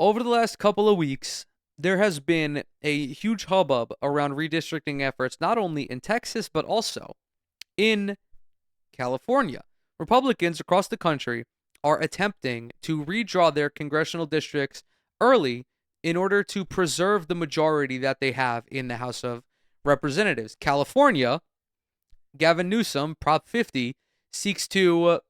Over the last couple of weeks, there has been a huge hubbub around redistricting efforts, not only in Texas, but also in California. Republicans across the country are attempting to redraw their congressional districts early in order to preserve the majority that they have in the House of Representatives. California, Gavin Newsom, Prop 50, seeks to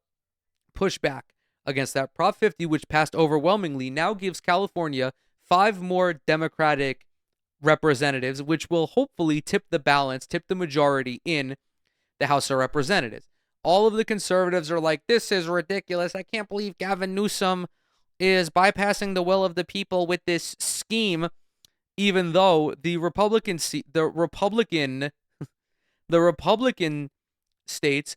push back against that. Prop 50, which passed overwhelmingly, now gives California 5 more Democratic representatives, which will hopefully tip the balance, tip the majority in the House of Representatives. All of the conservatives are like, this is ridiculous. I can't believe Gavin Newsom is bypassing the will of the people with this scheme, even though the Republican states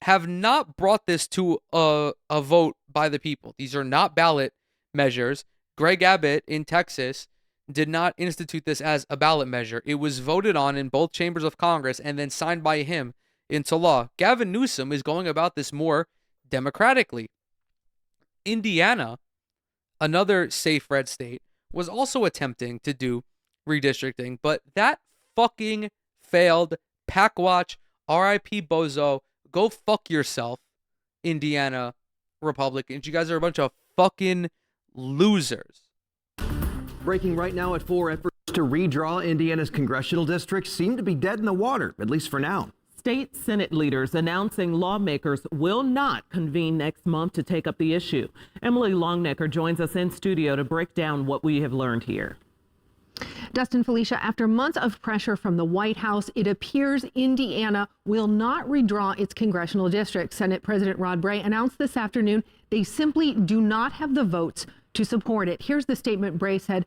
have not brought this to a vote by the people. These are not ballot measures. Greg Abbott in Texas did not institute this as a ballot measure. It was voted on in both chambers of Congress and then signed by him into law. Gavin Newsom is going about this more democratically. Indiana, another safe red state, was also attempting to do redistricting, but that fucking failed. Packwatch, RIP Bozo, go fuck yourself, Indiana Republicans. You guys are a bunch of fucking losers. Breaking right now at 4, efforts to redraw Indiana's congressional districts seem to be dead in the water, at least for now. State Senate leaders announcing lawmakers will not convene next month to take up the issue. Emily Longnecker joins us in studio to break down what we have learned here. Dustin, Felicia, after months of pressure from the White House, it appears Indiana will not redraw its congressional district. Senate President Rod Bray announced this afternoon they simply do not have the votes to support it. Here's the statement Bray said,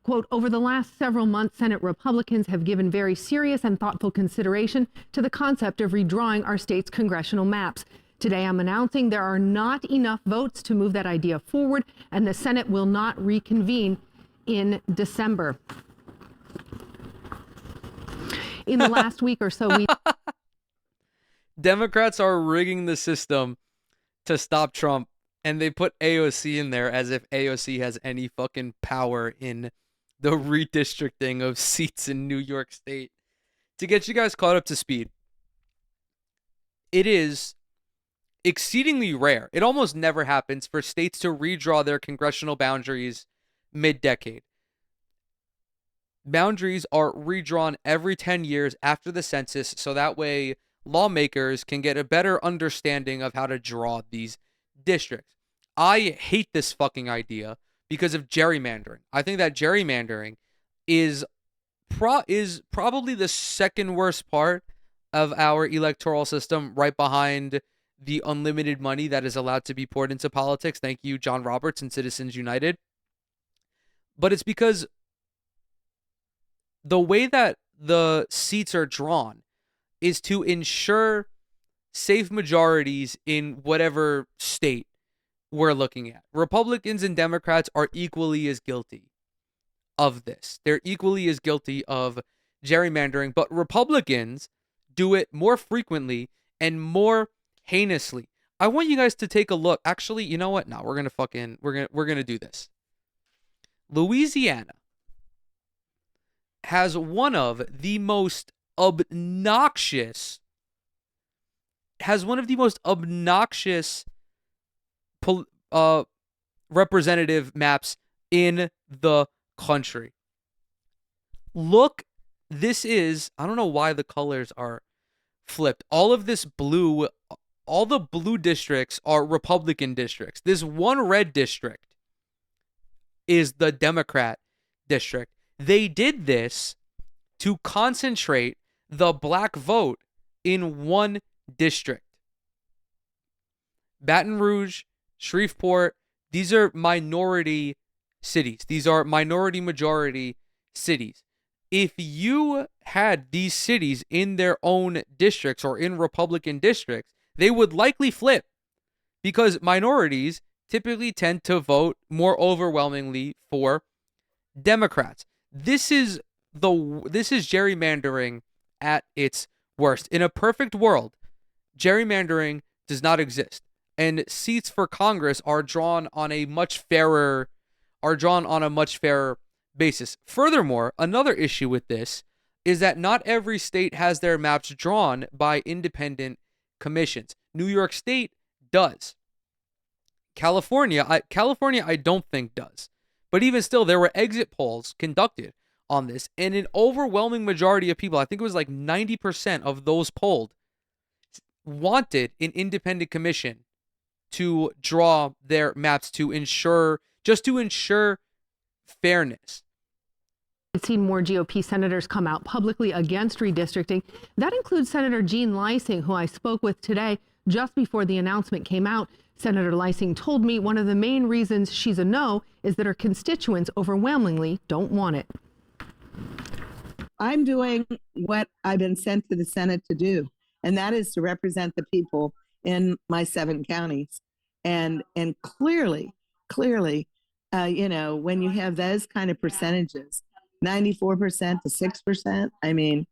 quote, over the last several months, Senate Republicans have given very serious and thoughtful consideration to the concept of redrawing our state's congressional maps. Today, I'm announcing there are not enough votes to move that idea forward, and the Senate will not reconvene in December. In the last week or so, Democrats are rigging the system to stop Trump, and they put AOC in there as if AOC has any fucking power in the redistricting of seats in New York State. To get you guys caught up to speed, it is exceedingly rare. It almost never happens for states to redraw their congressional boundaries mid-decade. Boundaries are redrawn every 10 years after the census, so that way lawmakers can get a better understanding of how to draw these districts. I hate this fucking idea because of gerrymandering. I think that gerrymandering is probably the second worst part of our electoral system, right behind the unlimited money that is allowed to be poured into politics. Thank you, John Roberts and Citizens United. But it's because the way that the seats are drawn is to ensure safe majorities in whatever state we're looking at. Republicans and Democrats are equally as guilty of this. They're equally as guilty of gerrymandering, but Republicans do it more frequently and more heinously. I want you guys to take a look. Actually, you know what? No, we're gonna do this. Louisiana has one of the most obnoxious representative maps in the country. Look, this is, I don't know why the colors are flipped. All of this blue, all the blue districts are Republican districts. This one red district is the Democrat district. They did this to concentrate the black vote in one district. Baton Rouge, Shreveport, these are minority cities. These are minority majority cities. If you had these cities in their own districts or in Republican districts, they would likely flip because minorities typically tend to vote more overwhelmingly for Democrats. This is gerrymandering at its worst. In a perfect world, gerrymandering does not exist, and seats for Congress are drawn on a much fairer are drawn on a much fairer basis. Furthermore, another issue with this is that not every state has their maps drawn by independent commissions. New York State does. California, I don't think does. But even still, there were exit polls conducted on this, and an overwhelming majority of people, I think it was like 90% of those polled, wanted an independent commission to draw their maps to ensure fairness. We've seen more GOP senators come out publicly against redistricting. That includes Senator Jean Lysing, who I spoke with today just before the announcement came out. Senator Lysing told me one of the main reasons she's a no is that her constituents overwhelmingly don't want it. I'm doing what I've been sent to the Senate to do, and that is to represent the people in my 7 counties. And clearly, when you have those kind of percentages, 94% to 6%, I mean,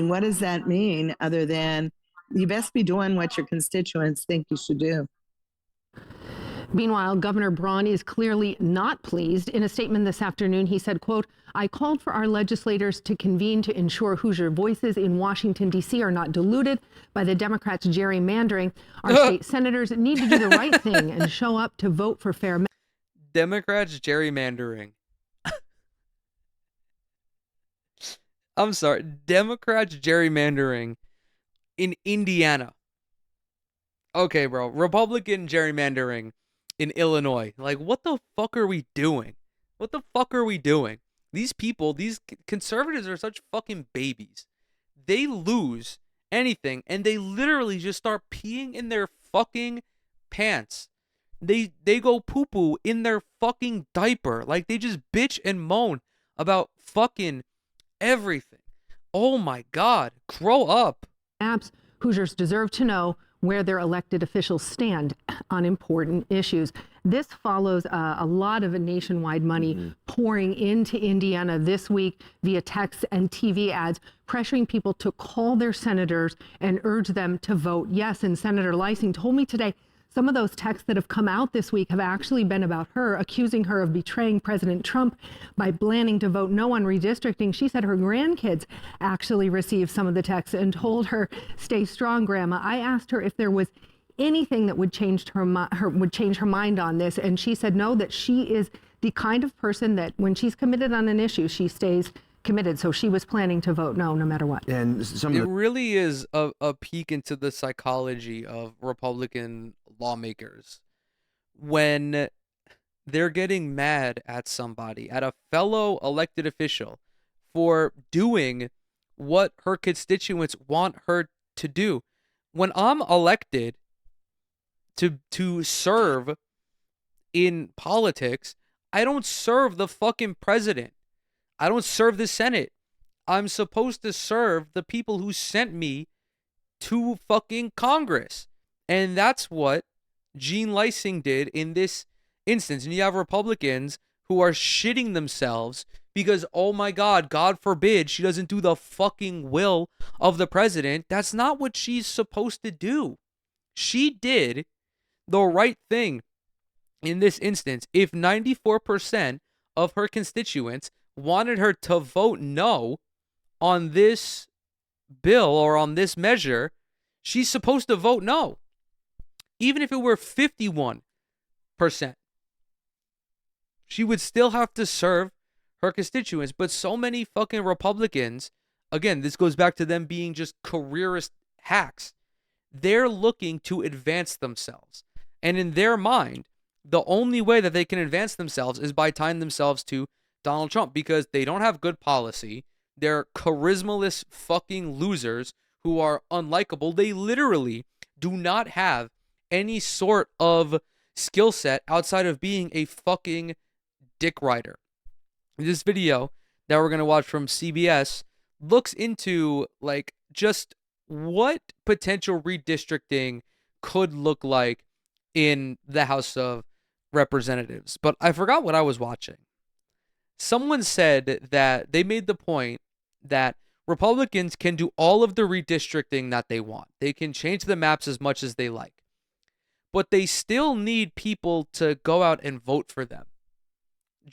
what does that mean other than you best be doing what your constituents think you should do? Meanwhile, Governor Braun is clearly not pleased. In a statement this afternoon, he said, quote, "I called for our legislators to convene to ensure Hoosier voices in Washington, D.C. are not diluted by the Democrats' gerrymandering. Our state senators need to do the right thing and show up to vote for fair." Democrats gerrymandering. I'm sorry. Democrats gerrymandering in Indiana. Okay, bro. Republican gerrymandering in Illinois. Like, what the fuck are we doing? What the fuck are we doing? These people, these conservatives are such fucking babies. They lose anything and they literally just start peeing in their fucking pants. They go poo-poo in their fucking diaper. Like, they just bitch and moan about fucking everything. Oh my God. Grow up. Apps, Hoosiers deserve to know where their elected officials stand on important issues. This follows a lot of nationwide money pouring into Indiana this week via text and TV ads, pressuring people to call their senators and urge them to vote yes. And Senator Lysing told me today some of those texts that have come out this week have actually been about her, accusing her of betraying President Trump by planning to vote no on redistricting. She said her grandkids actually received some of the texts and told her, "Stay strong, Grandma." I asked her if there was anything that would change her mind on this, and she said no, that she is the kind of person that when she's committed on an issue, she stays committed. So she was planning to vote no matter what. And it really is a peek into the psychology of Republican lawmakers when they're getting mad at somebody, at a fellow elected official, for doing what her constituents want her to do. When I'm elected to serve in politics, I don't serve the fucking president. I don't serve the Senate. I'm supposed to serve the people who sent me to fucking Congress. And that's what Jean Lysing did in this instance. And you have Republicans who are shitting themselves because, oh my God, God forbid she doesn't do the fucking will of the president. That's not what she's supposed to do. She did the right thing in this instance. If 94% of her constituents wanted her to vote no on this bill or on this measure, she's supposed to vote no. Even if it were 51%, she would still have to serve her constituents. But so many fucking Republicans, again, this goes back to them being just careerist hacks. They're looking to advance themselves. And in their mind, the only way that they can advance themselves is by tying themselves to Donald Trump, because they don't have good policy. They're charismaless fucking losers who are unlikable. They literally do not have any sort of skill set outside of being a fucking dick rider. This video that we're going to watch from CBS looks into like just what potential redistricting could look like in the House of Representatives. But I forgot what I was watching. Someone said that they made the point that Republicans can do all of the redistricting that they want. They can change the maps as much as they like. But they still need people to go out and vote for them.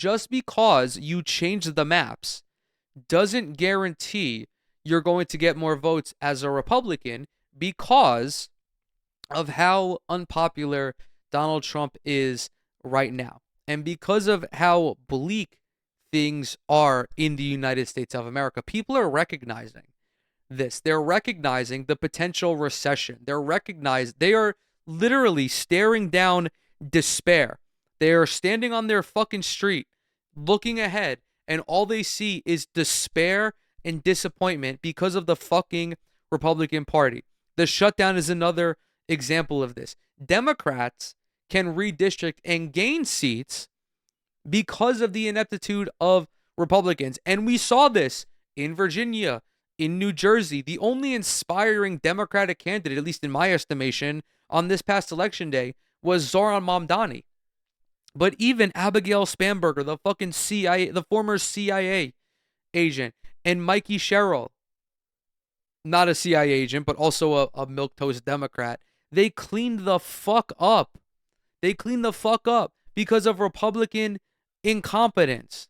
just because you change the maps doesn't guarantee you're going to get more votes as a Republican because of how unpopular Donald Trump is right now. And because of how bleak things are in the United States of America, people are recognizing this. They're recognizing the potential recession. They are literally staring down despair. They are standing on their fucking street, looking ahead, and all they see is despair and disappointment because of the fucking Republican Party. The shutdown is another example of this. Democrats can redistrict and gain seats because of the ineptitude of Republicans. And we saw this in Virginia, in New Jersey. The only inspiring Democratic candidate, at least in my estimation, on this past election day was Zoran Mamdani. But even Abigail Spanberger, the fucking the former CIA agent, and Mikey Sherrill, not a CIA agent, but also a milquetoast Democrat, they cleaned the fuck up. They cleaned the fuck up because of Republican incompetence.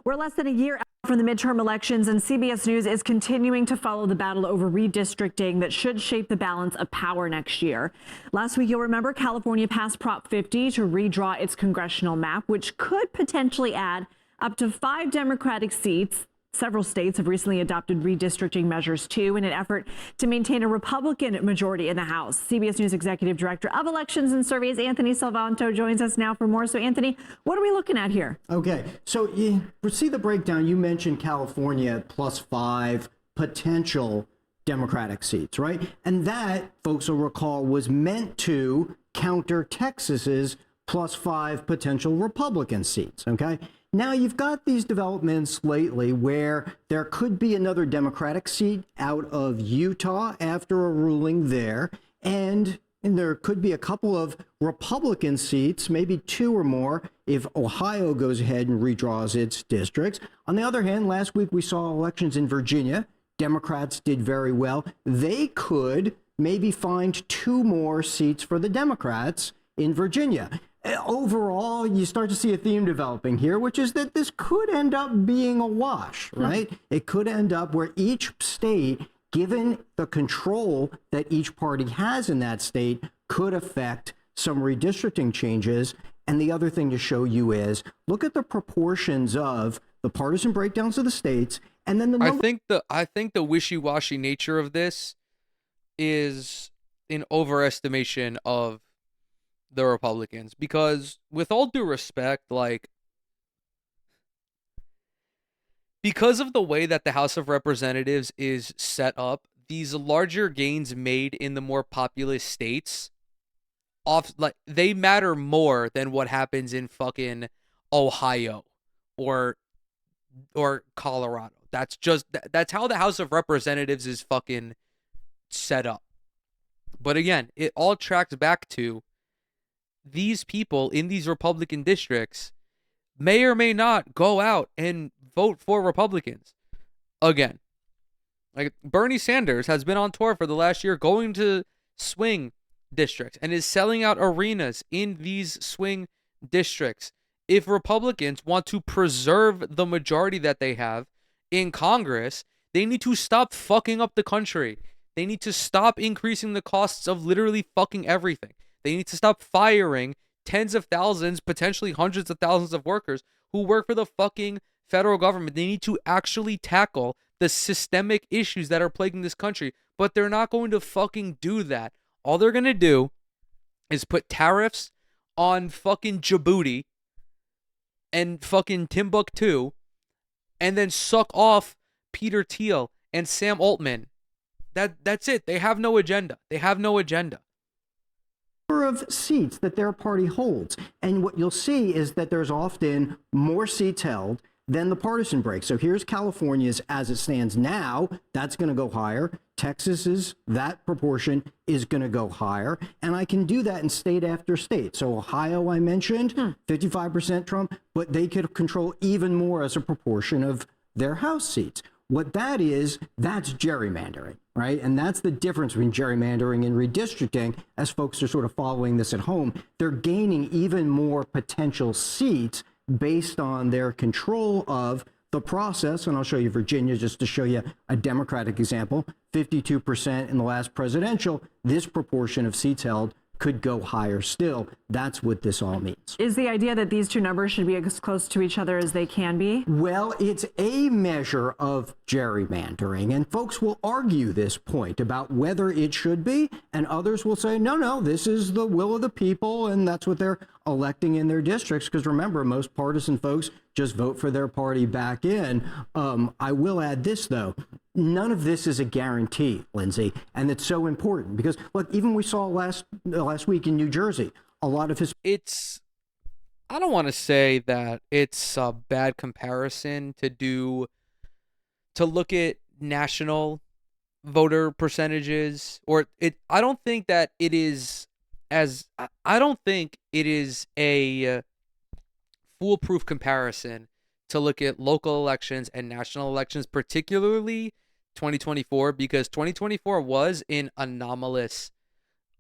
We're less than a year out from the midterm elections, and CBS News is continuing to follow the battle over redistricting that should shape the balance of power next year. Last week, you'll remember California passed Prop 50 to redraw its congressional map, which could potentially add up to 5 Democratic seats. Several states have recently adopted redistricting measures, too, in an effort to maintain a Republican majority in the House. CBS News Executive Director of Elections and Surveys, Anthony Salvanto, joins us now for more. So, Anthony, what are we looking at here? Okay, so you see the breakdown. You mentioned California plus 5 potential Democratic seats, right? And that, folks will recall, was meant to counter Texas's plus 5 potential Republican seats, okay? Now, you've got these developments lately where there could be another Democratic seat out of Utah after a ruling there, and there could be a couple of Republican seats, maybe 2 or more, if Ohio goes ahead and redraws its districts. On the other hand, last week we saw elections in Virginia. Democrats did very well. They could maybe find 2 more seats for the Democrats in Virginia. Overall, you start to see a theme developing here, which is that this could end up being a wash, right? It could end up where each state, given the control that each party has in that state, could affect some redistricting changes. And the other thing to show you is, look at the proportions of the partisan breakdowns of the states, and then the number. I think the wishy-washy nature of this is an overestimation of the Republicans, because with all due respect, like, because of the way that the House of Representatives is set up, these larger gains made in the more populous states they matter more than what happens in fucking Ohio or Colorado. That's how the House of Representatives is fucking set up. But again, it all tracks back to these people in these Republican districts may or may not go out and vote for Republicans again. Like, Bernie Sanders has been on tour for the last year going to swing districts and is selling out arenas in these swing districts. If Republicans want to preserve the majority that they have in Congress, they need to stop fucking up the country. They need to stop increasing the costs of literally fucking everything. They need to stop firing tens of thousands, potentially hundreds of thousands of workers who work for the fucking federal government. They need to actually tackle the systemic issues that are plaguing this country, but they're not going to fucking do that. All they're going to do is put tariffs on fucking Djibouti and fucking Timbuktu and then suck off Peter Thiel and Sam Altman. That's it. They have no agenda. Of seats that their party holds. And what you'll see is that there's often more seats held than the partisan break. So here's California's as it stands now. That's going to go higher. Texas's, that proportion is going to go higher. And I can do that in state after state. So Ohio, I mentioned, 55% Trump, but they could control even more as a proportion of their House seats. What that is, that's gerrymandering, right? And that's the difference between gerrymandering and redistricting. As folks are sort of following this at home, they're gaining even more potential seats based on their control of the process. And I'll show you Virginia just to show you a Democratic example. 52% in the last presidential. This proportion of seats held could go higher still. That's what this all means. Is the idea that these two numbers should be as close to each other as they can be? Well, it's a measure of gerrymandering, and folks will argue this point about whether it should be, and others will say, no, this is the will of the people, and that's what they're electing in their districts, because remember, most partisan folks just vote for their party back in. I will add this, though. None of this is a guarantee, Lindsay, and it's so important because, look, even we saw last week in New Jersey, a lot of his... I don't want to say that it's a bad comparison to look at national voter percentages, I don't think it is a foolproof comparison to look at local elections and national elections, particularly 2024, because 2024 was an anomalous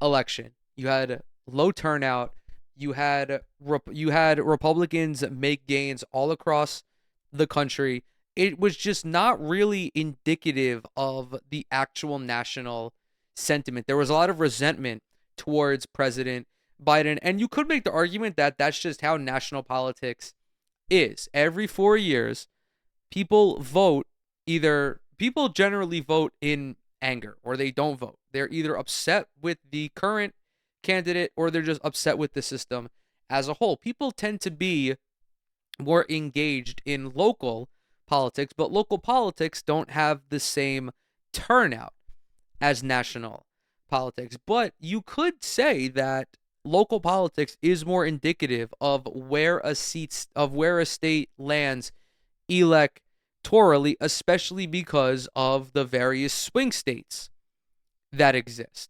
election. You had low turnout. You had Republicans make gains all across the country. It was just not really indicative of the actual national sentiment. There was a lot of resentment towards President Biden, and you could make the argument that that's just how national politics is. Every 4 years, people generally vote in anger, or they don't vote. They're either upset with the current candidate or they're just upset with the system as a whole. People tend to be more engaged in local politics, but local politics don't have the same turnout as national politics. But you could say that local politics is more indicative of where a state lands electorally, especially because of the various swing states that exist.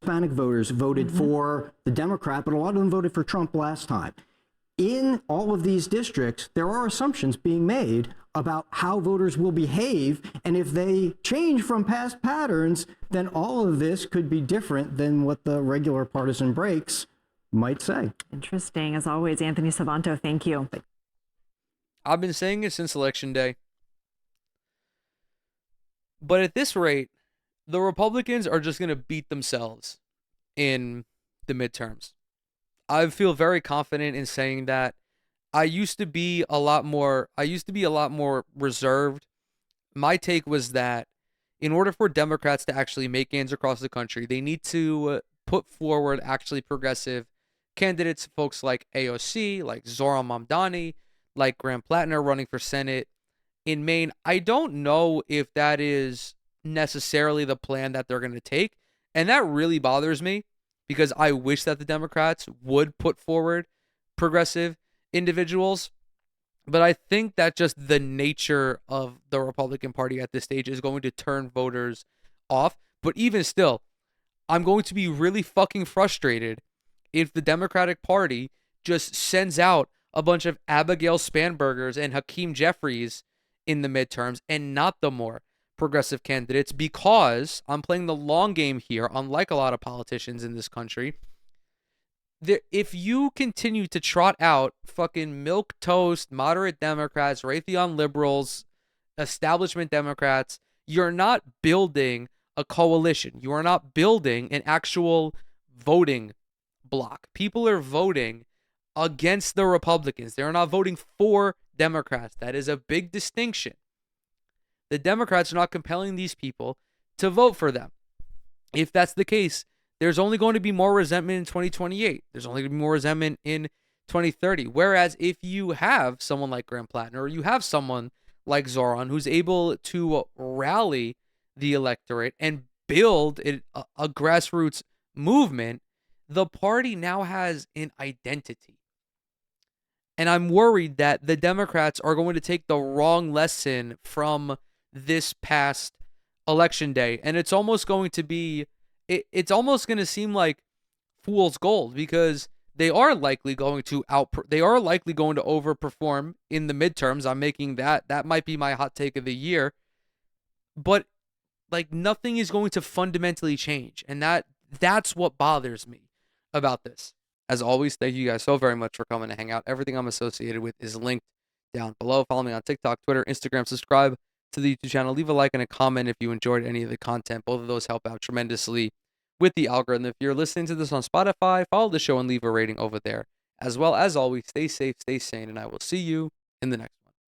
Hispanic voters voted for the Democrat, but a lot of them voted for Trump last time. In all of these districts, there are assumptions being made about how voters will behave, and if they change from past patterns, then all of this could be different than what the regular partisan breaks might say. Interesting. As always, Anthony Savanto, thank you. I've been saying it since Election Day. But at this rate, the Republicans are just going to beat themselves in the midterms. I feel very confident in saying that. I used to be a lot more reserved. My take was that in order for Democrats to actually make gains across the country, they need to put forward actually progressive candidates, folks like AOC, like Zoran Mamdani, like Graham Plattner running for Senate in Maine. I don't know if that is necessarily the plan that they're going to take, and that really bothers me because I wish that the Democrats would put forward progressive individuals, but I think that just the nature of the Republican Party at this stage is going to turn voters off. But even still, I'm going to be really fucking frustrated if the Democratic Party just sends out a bunch of Abigail Spanbergers and Hakeem Jeffries in the midterms and not the more progressive candidates, because I'm playing the long game here, unlike a lot of politicians in this country. If you continue to trot out fucking milquetoast, moderate Democrats, Raytheon liberals, establishment Democrats, you're not building a coalition. You are not building an actual voting bloc. People are voting against the Republicans. They're not voting for Democrats. That is a big distinction. The Democrats are not compelling these people to vote for them. If that's the case, there's only going to be more resentment in 2028. There's only going to be more resentment in 2030. Whereas if you have someone like Graham Plattner, or you have someone like Zoran who's able to rally the electorate and build a grassroots movement, the party now has an identity. And I'm worried that the Democrats are going to take the wrong lesson from this past election day. And it's almost going to be, it's almost going to seem like fool's gold, because they are likely going to overperform in the midterms. I'm making that might be my hot take of the year. But like, nothing is going to fundamentally change. And that's what bothers me about this. As always, thank you guys so very much for coming to hang out. Everything I'm associated with is linked down below. Follow me on TikTok, Twitter, Instagram. Subscribe to the YouTube channel. Leave a like and a comment if you enjoyed any of the content. Both of those help out tremendously with the algorithm. If you're listening to this on Spotify, follow the show and leave a rating over there. As well as always, stay safe, stay sane, and I will see you in the next one.